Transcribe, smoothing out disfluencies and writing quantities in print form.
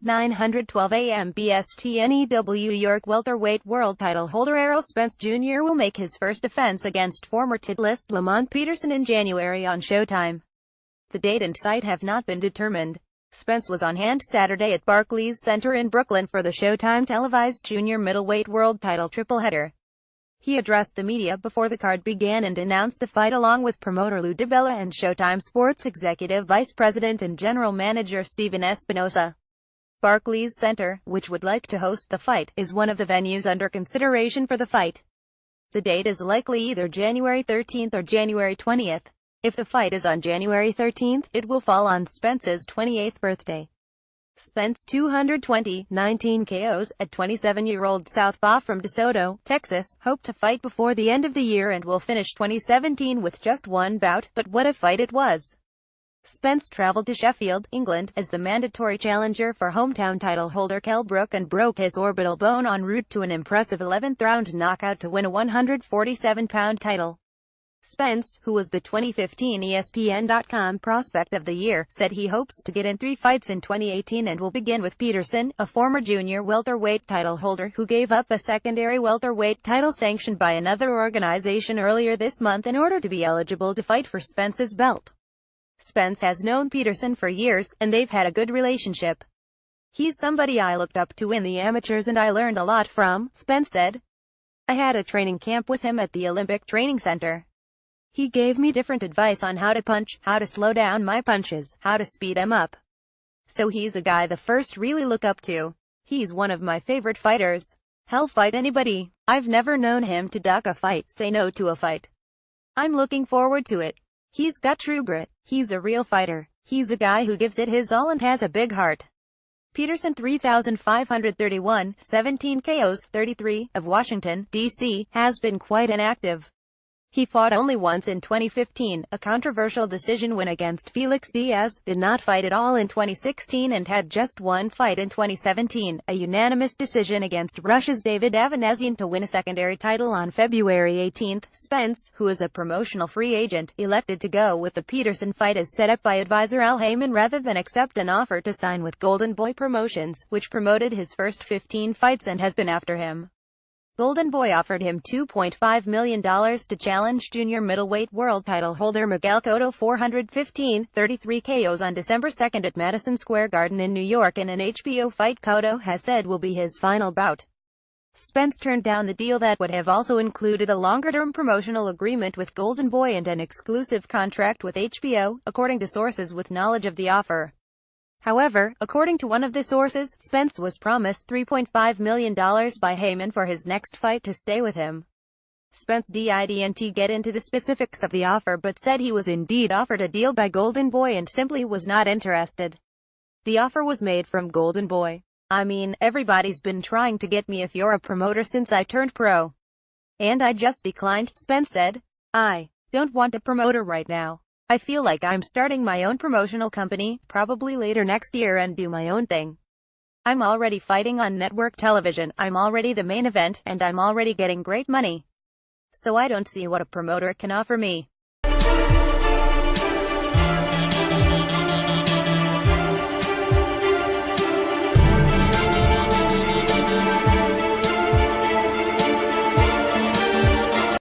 912 AM BSTNEW York Welterweight World Title holder Errol Spence Jr. will make his first defense against former titlist Lamont Peterson in January on Showtime. The date and site have not been determined. Spence was on hand Saturday at Barclays Center in Brooklyn for the Showtime televised junior middleweight world title tripleheader. He addressed the media before the card began and announced the fight along with promoter Lou DiBella and Showtime Sports Executive Vice President and General Manager Steven Espinosa. Barclays Center, which would like to host the fight, is one of the venues under consideration for the fight. The date is likely either January 13th or January 20th. If the fight is on January 13th, it will fall on Spence's 28th birthday. Spence 19 KOs at 27-year-old southpaw from DeSoto, Texas, hoped to fight before the end of the year and will finish 2017 with just one bout, but what a fight it was. Spence traveled to Sheffield, England, as the mandatory challenger for hometown title holder Kell Brook and broke his orbital bone en route to an impressive 11th-round knockout to win a 147-pound title. Spence, who was the 2015 ESPN.com Prospect of the Year, said he hopes to get in 3 fights in 2018 and will begin with Peterson, a former junior welterweight title holder who gave up a secondary welterweight title sanctioned by another organization earlier this month in order to be eligible to fight for Spence's belt. Spence has known Peterson for years, and they've had a good relationship. "He's somebody I looked up to in the amateurs and I learned a lot from," Spence said. "I had a training camp with him at the Olympic Training Center. He gave me different advice on how to punch, how to slow down my punches, how to speed them up. So he's a guy the first really look up to. He's one of my favorite fighters. He'll fight anybody. I've never known him to duck a fight, say no to a fight. I'm looking forward to it. He's got true grit. He's a real fighter. He's a guy who gives it his all and has a big heart." Peterson 3,531, 17 KOs, 33, of Washington, D.C., has been quite inactive. He fought only once in 2015, a controversial decision win against Felix Diaz, did not fight at all in 2016 and had just one fight in 2017, a unanimous decision against Russia's David Avanesian to win a secondary title on February 18. Spence, who is a promotional free agent, elected to go with the Peterson fight as set up by advisor Al Heyman rather than accept an offer to sign with Golden Boy Promotions, which promoted his first 15 fights and has been after him. Golden Boy offered him $2.5 million to challenge junior middleweight world title holder Miguel Cotto 415, 33 KOs on December 2 at Madison Square Garden in New York in an HBO fight Cotto has said will be his final bout. Spence turned down the deal that would have also included a longer-term promotional agreement with Golden Boy and an exclusive contract with HBO, according to sources with knowledge of the offer. However, according to one of the sources, Spence was promised $3.5 million by Heyman for his next fight to stay with him. Spence didn't get into the specifics of the offer but said he was indeed offered a deal by Golden Boy and simply was not interested. The offer was made from Golden Boy. "I mean, everybody's been trying to get me if you're a promoter since I turned pro. And I just declined," Spence said. "I don't want a promoter right now. I feel like I'm starting my own promotional company, probably later next year and do my own thing. I'm already fighting on network television, I'm already the main event, and I'm already getting great money. So I don't see what a promoter can offer me.